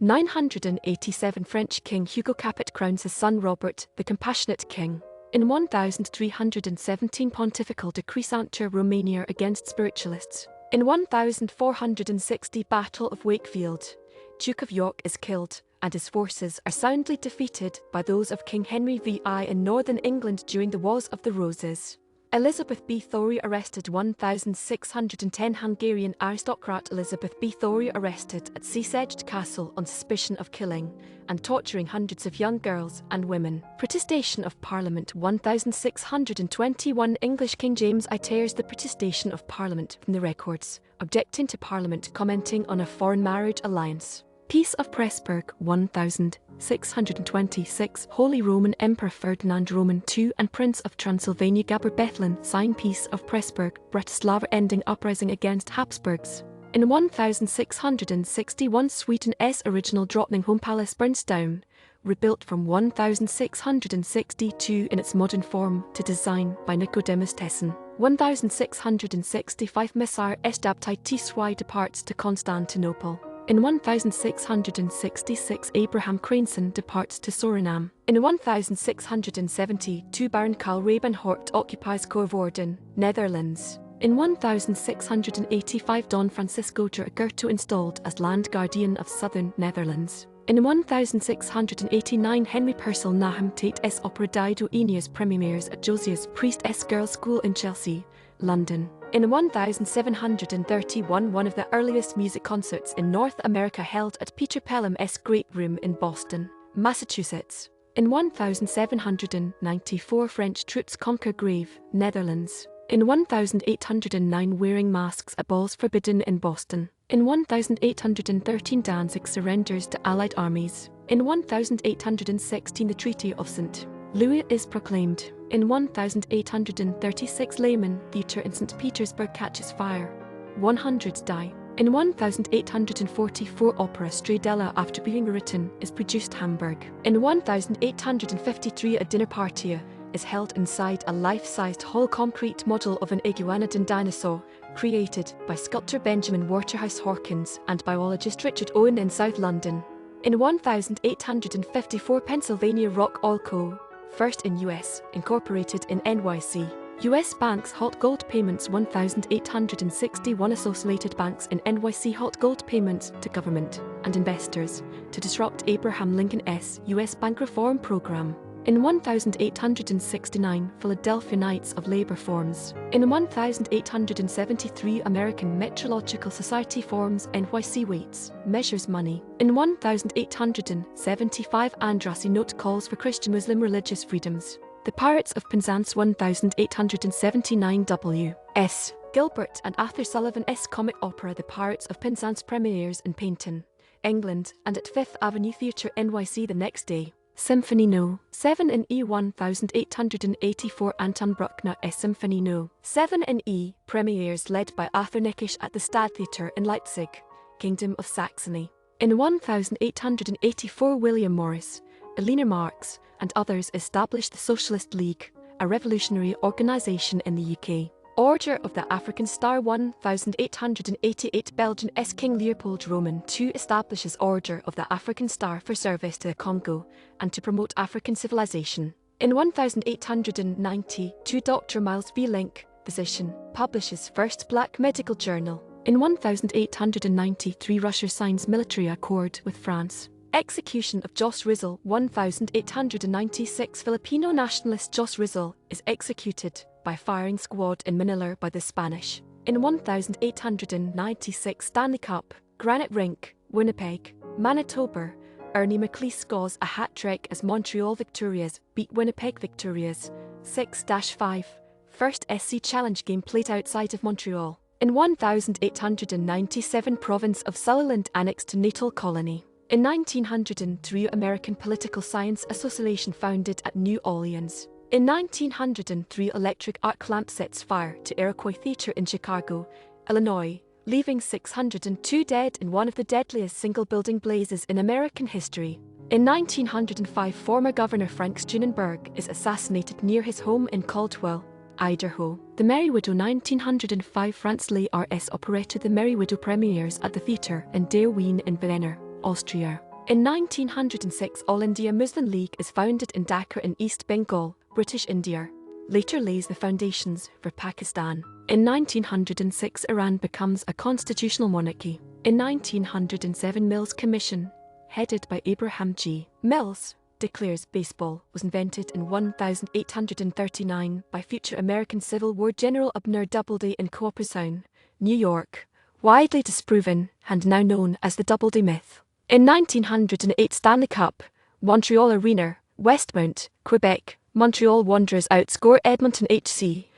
987 French King Hugo Capet crowns his son Robert, the Compassionate King. In 1317 Pontifical decree Sancta Romania against spiritualists. In 1460 Battle of Wakefield, Duke of York is killed, and his forces are soundly defeated by those of King Henry VI in northern England during the Wars of the Roses. Elizabeth Báthory arrested. 1610 Hungarian aristocrat Elizabeth Báthory arrested at Csejte Castle on suspicion of killing and torturing hundreds of young girls and women. Protestation of Parliament. 1621 English King James I tears the Protestation of Parliament from the records, objecting to Parliament commenting on a foreign marriage alliance. Peace of Pressburg. 1626 Holy Roman Emperor Ferdinand Roman II and Prince of Transylvania Gabor Bethlen sign Peace of Pressburg, Bratislava ending uprising against Habsburgs. In 1661 Sweden's original Drottningholm Palace burns down, rebuilt from 1662 in its modern form to design by Nikodemus Tessin. 1665 Messiah Sjabtai Tswi departs to Constantinople. In 1666 Abraham Crijnssen departs to Suriname. In 1672 Baron Karl Rabenhaupt occupies Coevorden, Netherlands. In 1685 Don Francisco de Agurto installed as Land Guardian of Southern Netherlands. In 1689 Henry Purcell Nahum Tate's opera Dido Aeneas premieres at Josias Priest's Girls' School in Chelsea, London. In 1731 one of the earliest music concerts in North America held at Peter Pelham's Great Room in Boston, Massachusetts. In 1794 French troops conquer Grave, Netherlands. In 1809 wearing masks at balls forbidden in Boston. In 1813 Danzig surrenders to Allied armies. In 1816 the Treaty of St. Louis is proclaimed. In 1836 Lehman Theater in St Petersburg catches fire. 100 die. In 1844 opera Stradella after being written is produced Hamburg. In 1853 a dinner party is held inside a life-sized whole concrete model of an iguanodon dinosaur, created by sculptor Benjamin Waterhouse Hawkins and biologist Richard Owen in South London. In 1854 Pennsylvania Rock Oil Co., first in U.S., incorporated in NYC. U.S. banks halt gold payments. 1861 Associated Banks in NYC halt gold payments to government and investors to disrupt Abraham Lincoln's U.S. bank reform program. In 1869 Philadelphia Knights of Labor forms. In 1873 American Metrological Society forms. NYC weights, measures money. In 1875 Andrassy Note calls for Christian-Muslim religious freedoms. The Pirates of Penzance. 1879 W.S. Gilbert and Arthur Sullivan's comic opera The Pirates of Penzance premieres in Paignton, England and at Fifth Avenue Theatre NYC the next day. Symphony No. 7 in E. 1884 Anton Bruckner's Symphony No. 7 in E. premieres led by Arthur Nikisch at the Stadttheater in Leipzig, Kingdom of Saxony. In 1884 William Morris, Eleanor Marx and others established the Socialist League, a revolutionary organisation in the UK. Order of the African Star. 1888 Belgian's King Leopold Roman II establishes Order of the African Star for service to the Congo and to promote African civilization. In 1892 Dr. Miles V. Link, physician, publishes first black medical journal. In 1893 Russia signs military accord with France. Execution of Jos Rizal. 1896 Filipino nationalist Jos Rizal is executed by firing squad in Manila by the Spanish. In 1896 Stanley Cup, Granite Rink, Winnipeg, Manitoba, Ernie McLeish scores a hat-trick as Montreal Victorias beat Winnipeg Victorias 6-5, first SC Challenge game played outside of Montreal. In 1897 Province of Sutherland annexed to Natal Colony. In 1903 American Political Science Association founded at New Orleans. In 1903 electric arc lamp sets fire to Iroquois Theatre in Chicago, Illinois, leaving 602 dead in one of the deadliest single-building blazes in American history. In 1905 former Governor Frank Steunenberg is assassinated near his home in Caldwell, Idaho. The Merry Widow. 1905 Franz Lehr's operetta The Merry Widow premieres at the theatre in Der Wien in Vienna, Austria. In 1906, All India Muslim League is founded in Dhaka in East Bengal, British India. Later lays the foundations for Pakistan. In 1906, Iran becomes a constitutional monarchy. In 1907, Mills Commission, headed by Abraham G. Mills, declares baseball was invented in 1839 by future American Civil War General Abner Doubleday in Cooperstown, New York, widely disproven and now known as the Doubleday myth. In 1908 Stanley Cup, Montreal Arena, Westmount, Quebec, Montreal Wanderers outscore Edmonton HC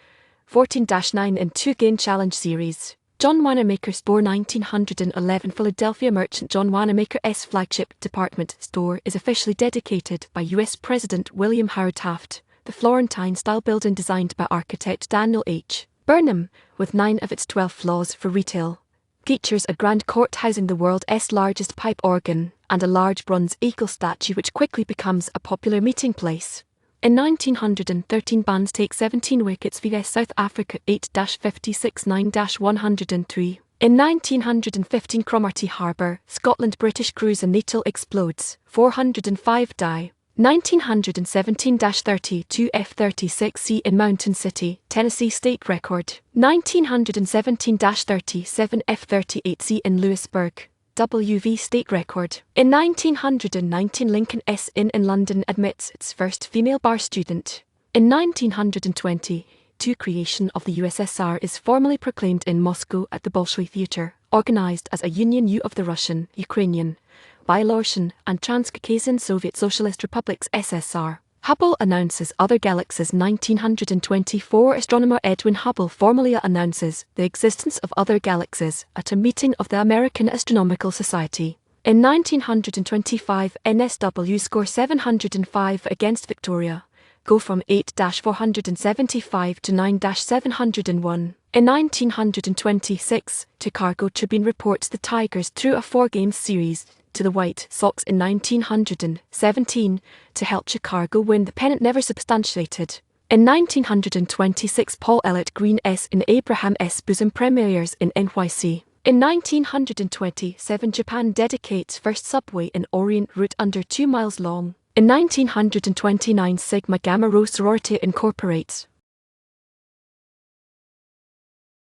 14-9 in two-game challenge series. John Wanamaker's store 1911 Philadelphia merchant John Wanamaker's flagship department store is officially dedicated by U.S. President William Howard Taft, the Florentine-style building designed by architect Daniel H. Burnham, with 9 of its 12 floors for retail. Features a grand court housing the world's largest pipe organ and a large bronze eagle statue which quickly becomes a popular meeting place. In 1913 bands take 17 wickets vs South Africa 8-56 9-103. In 1915 Cromarty Harbour, Scotland British cruiser Natal explodes, 405 die. 1917-32 F-36C in Mountain City, Tennessee state record. 1917-37 F-38C in Lewisburg, WV state record. In 1919 Lincoln S Inn in London admits its first female bar student. In 1922 creation of the USSR is formally proclaimed in Moscow at the Bolshoi Theater, organized as a Union U of the Russian, Ukrainian, Belarusian and Transcaucasian Soviet Socialist Republics SSR. Hubble announces other galaxies. 1924 astronomer Edwin Hubble formally announces the existence of other galaxies at a meeting of the American Astronomical Society. In 1925 NSW score 705 against Victoria, go from 8-475 to 9-701. In 1926, Chicago Tribune reports the Tigers threw a 4-game series to the White Sox in 1917 to help Chicago win the pennant never substantiated. In 1926 Paul Elliott Green S in Abraham S bosom premieres in NYC. In 1927 Japan dedicates first subway in Orient route under 2 miles long. In 1929 Sigma Gamma Rho sorority incorporates.